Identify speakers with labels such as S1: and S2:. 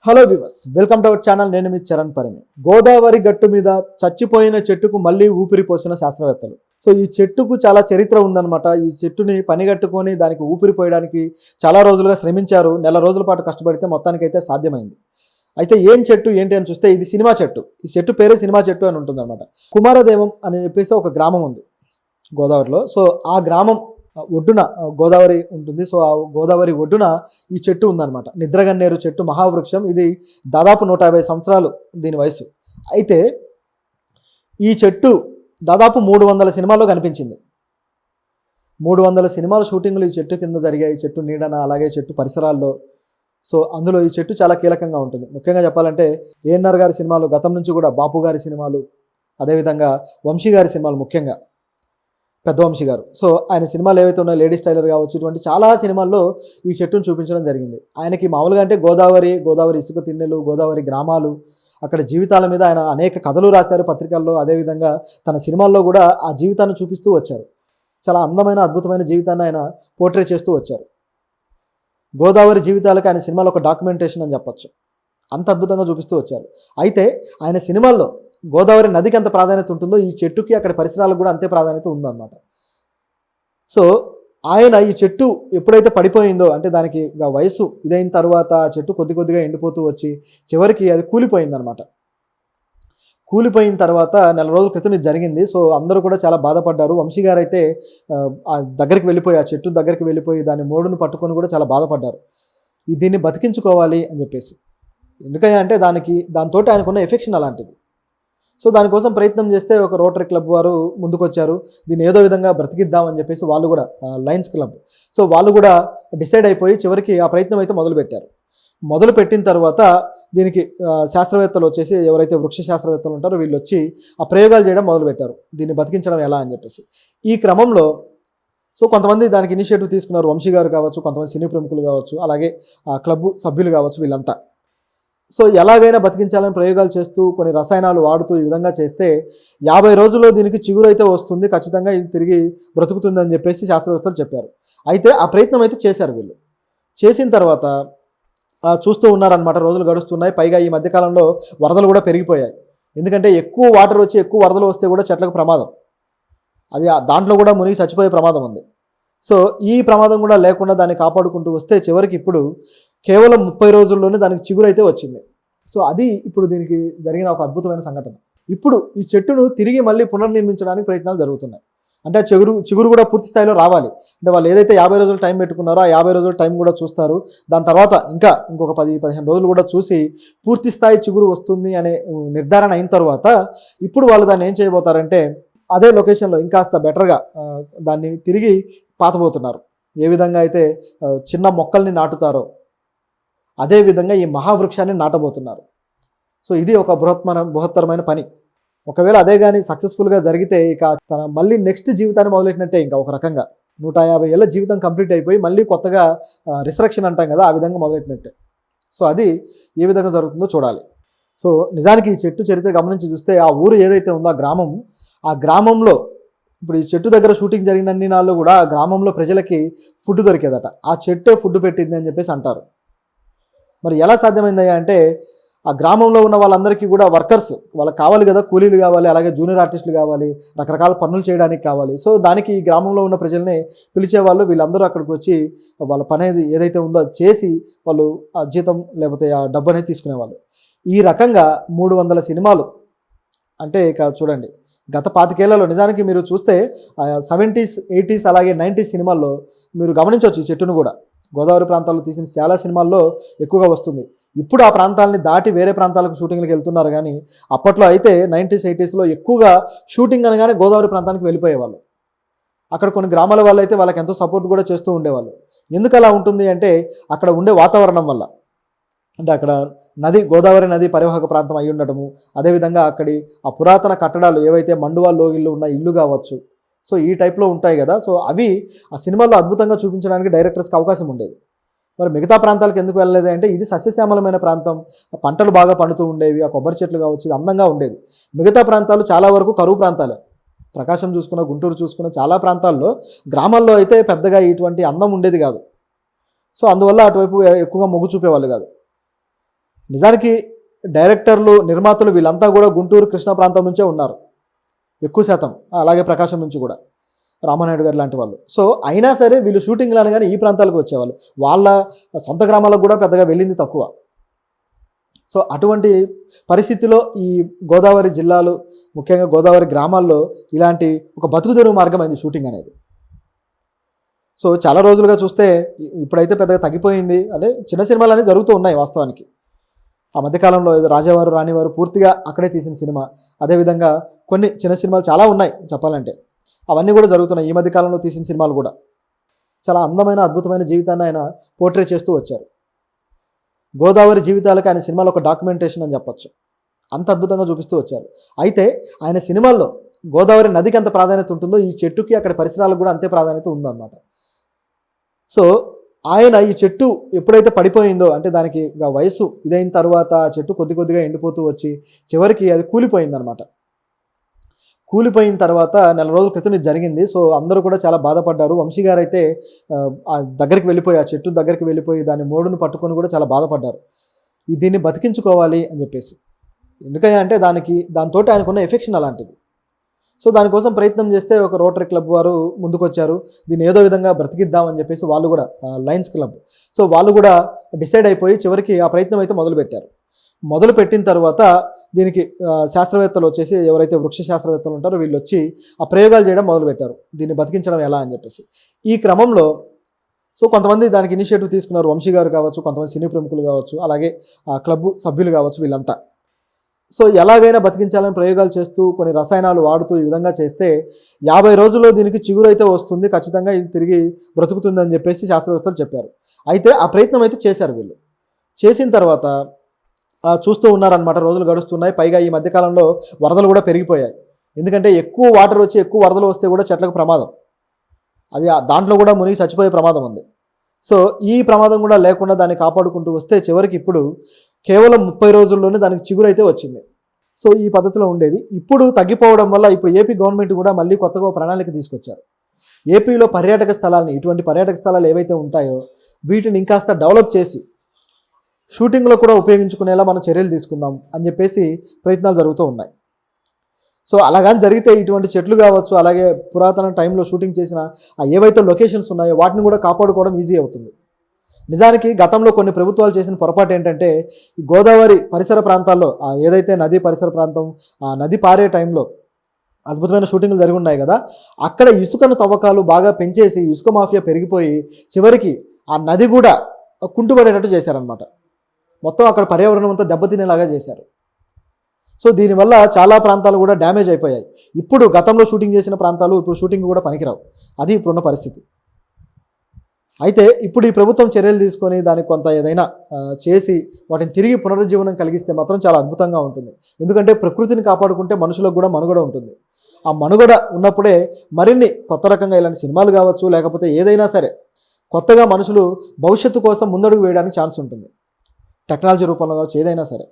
S1: Hello viewers, welcome to our channel. నేను మీ చరణ్ పరిమి. గోదావరి గట్టు మీద చచ్చిపోయిన చెట్టుకు మళ్ళీ ఊపిరి పోసిన శాస్త్రవేత్తలు. సో ఈ చెట్టుకు చాలా చరిత్ర ఉందన్నమాట. ఈ చెట్టుని పనిగట్టుకొని దానికి ఊపిరి పోయడానికి చాలా రోజులుగా శ్రమించారు. నెల రోజుల పాటు కష్టపడితే మొత్తానికైతే సాధ్యమైంది. అయితే ఏం చెట్టు ఏంటి అని చూస్తే ఇది సినిమా చెట్టు. ఈ చెట్టు పేరే సినిమా చెట్టు అని ఉంటుందన్నమాట. కుమారదేవం అని చెప్పేసి ఒక గ్రామం ఉంది గోదావరిలో. సో ఆ గ్రామం ఒడ్డున గోదావరి ఉంటుంది. సో ఆ గోదావరి ఒడ్డున ఈ చెట్టు ఉందన్నమాట. నిద్రగన్నేరు చెట్టు, మహావృక్షం. ఇది దాదాపు 150 సంవత్సరాలు దీని వయసు. అయితే ఈ చెట్టు దాదాపు 300 సినిమాల్లో కనిపించింది. 300 సినిమాల షూటింగ్లు ఈ చెట్టు కింద జరిగాయి. చెట్టు నీడన, అలాగే చెట్టు పరిసరాల్లో. సో అందులో ఈ చెట్టు చాలా కీలకంగా ఉంటుంది. ముఖ్యంగా చెప్పాలంటే ఏఎన్ఆర్ గారి సినిమాలు, గతం నుంచి కూడా బాపు గారి సినిమాలు, అదేవిధంగా వంశీ గారి సినిమాలు, ముఖ్యంగా పెద్ద వంశీ గారు. సో ఆయన సినిమాలు ఏవైతే ఉన్నాయో, లేడీస్ టైలర్ కావచ్చు, ఇటువంటి చాలా సినిమాల్లో ఈ చెట్టును చూపించడం జరిగింది. ఆయనకి మామూలుగా అంటే గోదావరి ఇసుక తిన్నెలు, గోదావరి గ్రామాలు, అక్కడ జీవితాల మీద ఆయన అనేక కథలు రాశారు పత్రికల్లో. అదేవిధంగా తన సినిమాల్లో కూడా ఆ జీవితాన్ని చూపిస్తూ వచ్చారు. చాలా అందమైన, అద్భుతమైన జీవితాన్ని ఆయన పోర్ట్రే చేస్తూ వచ్చారు. గోదావరి జీవితాలకు ఆయన సినిమాలో ఒక డాక్యుమెంటేషన్ అని చెప్పొచ్చు. అంత అద్భుతంగా చూపిస్తూ వచ్చారు. అయితే ఆయన సినిమాల్లో గోదావరి నదికి ఎంత ప్రాధాన్యత ఉంటుందో ఈ చెట్టుకి అక్కడ పరిసరాలకు కూడా అంతే ప్రాధాన్యత ఉందన్నమాట. సో ఆయన ఈ చెట్టు ఎప్పుడైతే పడిపోయిందో, అంటే దానికి వయసు ఇదైన తర్వాత ఆ చెట్టు కొద్దిగా ఎండిపోతూ వచ్చి చివరికి అది కూలిపోయిందనమాట. కూలిపోయిన తర్వాత నెల రోజుల క్రితం ఇది జరిగింది. సో అందరూ కూడా చాలా బాధపడ్డారు. వంశీ గారు అయితే ఆ దగ్గరికి వెళ్ళిపోయి, ఆ చెట్టు దగ్గరికి వెళ్ళిపోయి దాని మోడును పట్టుకొని కూడా చాలా బాధపడ్డారు. దీన్ని బతికించుకోవాలి అని చెప్పేసి. ఎందుకంటే దాంతో ఆయనకున్న ఎఫెక్షన్ అలాంటిది. సో దానికోసం ప్రయత్నం చేస్తే ఒక రోటరీ క్లబ్ వారు ముందుకొచ్చారు. దీన్ని ఏదో విధంగా బ్రతికిద్దామని చెప్పేసి వాళ్ళు కూడా, లయన్స్ క్లబ్, సో వాళ్ళు కూడా డిసైడ్ అయిపోయి చివరికి ఆ ప్రయత్నం అయితే మొదలుపెట్టారు. మొదలుపెట్టిన తర్వాత దీనికి శాస్త్రవేత్తలు వచ్చేసి, ఎవరైతే వృక్ష శాస్త్రవేత్తలు ఉంటారో వీళ్ళు వచ్చి ఆ ప్రయోగాలు చేయడం మొదలుపెట్టారు. దీన్ని బతికించడం ఎలా అని చెప్పేసి. ఈ క్రమంలో సో కొంతమంది దానికి ఇనిషియేటివ్ తీసుకున్నారు. వంశీ గారు కావచ్చు, కొంతమంది సినీ ప్రముఖులు కావచ్చు, అలాగే ఆ క్లబ్ సభ్యులు కావచ్చు, వీళ్ళంతా. సో ఎలాగైనా బతికించాలని ప్రయోగాలు చేస్తూ కొన్ని రసాయనాలు వాడుతూ ఈ విధంగా చేస్తే 50 రోజుల్లో దీనికి చిగురు అయితే వస్తుంది, ఖచ్చితంగా ఇది తిరిగి బ్రతుకుతుందని చెప్పేసి శాస్త్రవేత్తలు చెప్పారు. అయితే ఆ ప్రయత్నం అయితే చేశారు వీళ్ళు. చేసిన తర్వాత చూస్తూ ఉన్నారనమాట. రోజులు గడుస్తున్నాయి. పైగా ఈ మధ్యకాలంలో వరదలు కూడా పెరిగిపోయాయి. ఎందుకంటే ఎక్కువ వాటర్ వచ్చి ఎక్కువ వరదలు వస్తే కూడా చెట్లకు ప్రమాదం. అవి దాంట్లో కూడా మునిగి చచ్చిపోయే ప్రమాదం ఉంది. సో ఈ ప్రమాదం కూడా లేకుండా దాన్ని కాపాడుకుంటూ వస్తే చివరికి ఇప్పుడు కేవలం 30 రోజుల్లోనే దానికి చిగురు అయితే వచ్చింది. సో అది ఇప్పుడు దీనికి జరిగిన ఒక అద్భుతమైన సంఘటన. ఇప్పుడు ఈ చెట్టును తిరిగి మళ్ళీ పునర్నిర్మించడానికి ప్రయత్నాలు జరుగుతున్నాయి. అంటే చిగురు కూడా పూర్తి స్థాయిలో రావాలి. అంటే వాళ్ళు ఏదైతే 50 రోజులు టైం పెట్టుకున్నారో ఆ 50 రోజుల టైం కూడా చూస్తారు. దాని తర్వాత ఇంకొక 10-15 రోజులు కూడా చూసి పూర్తి స్థాయి చిగురు వస్తుంది అనే నిర్ధారణ అయిన తర్వాత ఇప్పుడు వాళ్ళు దాన్ని ఏం చేయబోతారంటే అదే లొకేషన్లో ఇంకాస్త బెటర్గా దాన్ని తిరిగి పాతబోతున్నారు. ఏ విధంగా అయితే చిన్న మొక్కల్ని నాటుతారో అదేవిధంగా ఈ మహావృక్షాన్ని నాటబోతున్నారు. సో ఇది ఒక బృహత్తరమైన పని. ఒకవేళ అదే కానీ సక్సెస్ఫుల్గా జరిగితే ఇక తన మళ్ళీ నెక్స్ట్ జీవితాన్ని మొదలెట్టినట్టే. ఇంకా ఒక రకంగా 150 ఏళ్ళ జీవితం కంప్లీట్ అయిపోయి మళ్ళీ కొత్తగా రిసరెక్షన్ అంటాం కదా, ఆ విధంగా మొదలెట్టినట్టే. సో అది ఏ విధంగా జరుగుతుందో చూడాలి. సో నిజానికి ఈ చెట్టు చరిత్ర గమనించి చూస్తే ఆ ఊరు ఏదైతే ఉందో ఆ గ్రామంలో ఇప్పుడు ఈ చెట్టు దగ్గర షూటింగ్ జరిగినన్ని నాళ్ళు కూడా ఆ గ్రామంలో ప్రజలకి ఫుడ్ దొరికేదట. ఆ చెట్టే ఫుడ్ పెట్టింది అని చెప్పేసి అంటారు. మరి ఎలా సాధ్యమైందయ్యా అంటే ఆ గ్రామంలో ఉన్న వాళ్ళందరికీ కూడా వర్కర్స్, వాళ్ళకి కావాలి కదా, కూలీలు కావాలి, అలాగే జూనియర్ ఆర్టిస్టులు కావాలి, రకరకాల పనులు చేయడానికి కావాలి. సో దానికి ఈ గ్రామంలో ఉన్న ప్రజల్ని పిలిచేవాళ్ళు. వీళ్ళందరూ అక్కడికి వచ్చి వాళ్ళ పని ఏదైతే ఉందో అది చేసి వాళ్ళు ఆ జీతం లేకపోతే ఆ డబ్బు అనేది తీసుకునేవాళ్ళు. ఈ రకంగా 300 సినిమాలు. అంటే ఇక చూడండి, గత 25 ఏళ్లలో నిజానికి మీరు చూస్తే 70s, 80s అలాగే 90s సినిమాల్లో మీరు గమనించవచ్చు ఈ చెట్టును కూడా. గోదావరి ప్రాంతాల్లో తీసిన చాలా సినిమాల్లో ఎక్కువగా వస్తుంది. ఇప్పుడు ఆ ప్రాంతాలని దాటి వేరే ప్రాంతాలకు షూటింగ్లకు వెళ్తున్నారు. కానీ అప్పట్లో అయితే 90s, 80sలో ఎక్కువగా షూటింగ్ అనగానే గోదావరి ప్రాంతానికి వెళ్ళిపోయేవాళ్ళు. అక్కడ కొన్ని గ్రామాల వాళ్ళు అయితే వాళ్ళకి ఎంతో సపోర్ట్ కూడా చేస్తూ ఉండేవాళ్ళు. ఎందుకు అలా ఉంటుంది అంటే అక్కడ ఉండే వాతావరణం వల్ల. అంటే అక్కడ గోదావరి నది పరివాహక ప్రాంతం అయి ఉండటము, అదేవిధంగా అక్కడి ఆ పురాతన కట్టడాలు ఏవైతే మండువా లోగిళ్ళు ఉన్న ఇల్లు కావచ్చు, సో ఈ టైప్లో ఉంటాయి కదా. సో అవి ఆ సినిమాల్లో అద్భుతంగా చూపించడానికి డైరెక్టర్స్కి అవకాశం ఉండేది. మరి మిగతా ప్రాంతాలకు ఎందుకు వెళ్ళలేదు అంటే ఇది సస్యశ్యామలమైన ప్రాంతం, పంటలు బాగా పండుతూ ఉండేవి, ఆ కొబ్బరి చెట్లు కావచ్చు, ఇది అందంగా ఉండేది. మిగతా ప్రాంతాలు చాలా వరకు కరువు ప్రాంతాలే. ప్రకాశం చూసుకున్న, గుంటూరు చూసుకున్న చాలా ప్రాంతాల్లో గ్రామాల్లో అయితే పెద్దగా ఇటువంటి అందం ఉండేది కాదు. సో అందువల్ల అటువైపు ఎక్కువగా మొగ్గు చూపేవాళ్ళు కాదు. నిజానికి డైరెక్టర్లు, నిర్మాతలు వీళ్ళంతా కూడా గుంటూరు, కృష్ణా ప్రాంతం నుంచే ఉన్నారు ఎక్కువ శాతం. అలాగే ప్రకాశం నుంచి కూడా రామానాయుడు గారు లాంటి వాళ్ళు. సో అయినా సరే వీళ్ళు షూటింగ్లు అనగానే ఈ ప్రాంతాలకు వచ్చేవాళ్ళు. వాళ్ళ సొంత గ్రామాలకు కూడా పెద్దగా వెళ్ళింది తక్కువ. సో అటువంటి పరిస్థితిలో ఈ గోదావరి జిల్లాలు, ముఖ్యంగా గోదావరి గ్రామాల్లో ఇలాంటి ఒక బతుకుదెరువు మార్గం అయింది షూటింగ్ అనేది. సో చాలా రోజులుగా చూస్తే ఇప్పుడైతే పెద్దగా తగ్గిపోయింది. అదే చిన్న సినిమాలు అనేవి జరుగుతూ ఉన్నాయి వాస్తవానికి. ఆ మధ్యకాలంలో రాజావారు రాణివారు పూర్తిగా అక్కడే తీసిన సినిమా. అదేవిధంగా కొన్ని చిన్న సినిమాలు చాలా ఉన్నాయి చెప్పాలంటే, అవన్నీ కూడా జరుగుతున్నాయి. ఈ మధ్యకాలంలో తీసిన సినిమాలు కూడా చాలా అందమైన, అద్భుతమైన జీవితాన్ని ఆయన పోర్ట్రే చేస్తూ వచ్చారు. గోదావరి జీవితాలకు ఆయన సినిమాలో ఒక డాక్యుమెంటేషన్ అని చెప్పొచ్చు. అంత అద్భుతంగా చూపిస్తూ వచ్చారు. అయితే ఆయన సినిమాల్లో గోదావరి నదికి ఎంత ప్రాధాన్యత ఉంటుందో ఈ చెట్టుకి అక్కడ పరిసరాలకు కూడా అంతే ప్రాధాన్యత ఉందన్నమాట. సో ఆయన ఈ చెట్టు ఎప్పుడైతే పడిపోయిందో, అంటే దానికి వయసు ఇదైన తర్వాత ఆ చెట్టు కొద్ది కొద్దిగా ఎండిపోతూ వచ్చి చివరికి అది కూలిపోయిందనమాట. కూలిపోయిన తర్వాత నెల రోజుల క్రితం ఇది జరిగింది. సో అందరూ కూడా చాలా బాధపడ్డారు. వంశీ గారు అయితే ఆ దగ్గరికి వెళ్ళిపోయి, ఆ చెట్టు దగ్గరికి వెళ్ళిపోయి దాని మోడును పట్టుకొని కూడా చాలా బాధపడ్డారు. దీన్ని బతికించుకోవాలి అని చెప్పేసి. ఎందుకంటే దాంతో ఆయనకున్న ఎఫెక్షన్ అలాంటిది. సో దానికోసం ప్రయత్నం చేస్తే ఒక రోటరీ క్లబ్ వారు ముందుకొచ్చారు. దీన్ని ఏదో విధంగా బ్రతికిద్దామని చెప్పేసి వాళ్ళు కూడా, లయన్స్ క్లబ్, సో వాళ్ళు కూడా డిసైడ్ అయిపోయి చివరికి ఆ ప్రయత్నం అయితే మొదలుపెట్టారు. మొదలుపెట్టిన తర్వాత దీనికి శాస్త్రవేత్తలు వచ్చేసి, ఎవరైతే వృక్ష శాస్త్రవేత్తలు ఉంటారో వీళ్ళు వచ్చి ఆ ప్రయోగాలు చేయడం మొదలుపెట్టారు. దీన్ని బతికించడం ఎలా అని చెప్పేసి. ఈ క్రమంలో సో కొంతమంది దానికి ఇనిషియేటివ్ తీసుకున్నారు. వంశీ గారు కావచ్చు, కొంతమంది సినీ ప్రముఖులు కావచ్చు, అలాగే ఆ క్లబ్ సభ్యులు కావచ్చు, వీళ్ళంతా. సో ఎలాగైనా బతికించాలని ప్రయోగాలు చేస్తూ కొన్ని రసాయనాలు వాడుతూ ఈ విధంగా చేస్తే 50 రోజుల్లో దీనికి చిగురు అయితే వస్తుంది, ఖచ్చితంగా ఇది తిరిగి బ్రతుకుతుందని చెప్పేసి శాస్త్రవేత్తలు చెప్పారు. అయితే ఆ ప్రయత్నం అయితే చేశారు వీళ్ళు. చేసిన తర్వాత చూస్తూ ఉన్నారనమాట. రోజులు గడుస్తున్నాయి. పైగా ఈ మధ్యకాలంలో వరదలు కూడా పెరిగిపోయాయి. ఎందుకంటే ఎక్కువ వాటర్ వచ్చి ఎక్కువ వరదలు వస్తే కూడా చెట్లకు ప్రమాదం. అవి దాంట్లో కూడా మునిగి చచ్చిపోయే ప్రమాదం ఉంది. సో ఈ ప్రమాదం కూడా లేకుండా దాన్ని కాపాడుకుంటూ వస్తే చివరికి ఇప్పుడు కేవలం 30 రోజుల్లోనే దానికి చిగురు అయితే వచ్చింది. సో ఈ పద్ధతిలో ఉండేది. ఇప్పుడు తగ్గిపోవడం వల్ల ఇప్పుడు ఏపీ గవర్నమెంట్ కూడా మళ్ళీ కొత్తగా ప్రణాళిక తీసుకొచ్చారు. ఏపీలో పర్యాటక స్థలాల్ని, ఇటువంటి పర్యాటక స్థలాలు ఏవైతే ఉంటాయో వీటిని ఇంకాస్త డెవలప్ చేసి షూటింగ్లో కూడా ఉపయోగించుకునేలా మనం చర్యలు తీసుకుందాం అని చెప్పేసి ప్రయత్నాలు జరుగుతూ ఉన్నాయి. సో అలాగని జరిగితే ఇటువంటి చెట్లు కావచ్చు, అలాగే పురాతన టైంలో షూటింగ్ చేసిన ఏవైతే లొకేషన్స్ ఉన్నాయో వాటిని కూడా కాపాడుకోవడం ఈజీ అవుతుంది. నిజానికి గతంలో కొన్ని ప్రభుత్వాలు చేసిన పొరపాటు ఏంటంటే, ఈ గోదావరి పరిసర ప్రాంతాల్లో ఏదైతే నది పరిసర ప్రాంతం, ఆ నది పారే టైంలో అద్భుతమైన షూటింగ్లు జరిగి ఉన్నాయి కదా, అక్కడ ఇసుకను తవ్వకాలు బాగా పెంచేసి ఇసుక మాఫియా పెరిగిపోయి చివరికి ఆ నది కూడా కుంటుపడేటట్టు చేశారనమాట. మొత్తం అక్కడ పర్యావరణం అంతా దెబ్బతినేలాగా చేశారు. సో దీనివల్ల చాలా ప్రాంతాలు కూడా డ్యామేజ్ అయిపోయాయి. ఇప్పుడు గతంలో షూటింగ్ చేసిన ప్రాంతాలు ఇప్పుడు షూటింగ్ కూడా పనికిరావు. అది ఇప్పుడున్న పరిస్థితి. అయితే ఇప్పుడు ఈ ప్రభుత్వం చర్యలు తీసుకొని దానికి కొంత ఏదైనా చేసి వాటిని తిరిగి పునరుజ్జీవనం కలిగిస్తే మాత్రం చాలా అద్భుతంగా ఉంటుంది. ఎందుకంటే ప్రకృతిని కాపాడుకుంటే మనుషులకు కూడా మనుగడ ఉంటుంది. ఆ మనుగడ ఉన్నప్పుడే మరిన్ని కొత్త రకంగా ఇలాంటి సినిమాలు కావచ్చు, లేకపోతే ఏదైనా సరే కొత్తగా మనుషులు భవిష్యత్తు కోసం ముందడుగు వేయడానికి ఛాన్స్ ఉంటుంది. టెక్నాలజీ రూపంలో కావచ్చు, ఏదైనా సరే.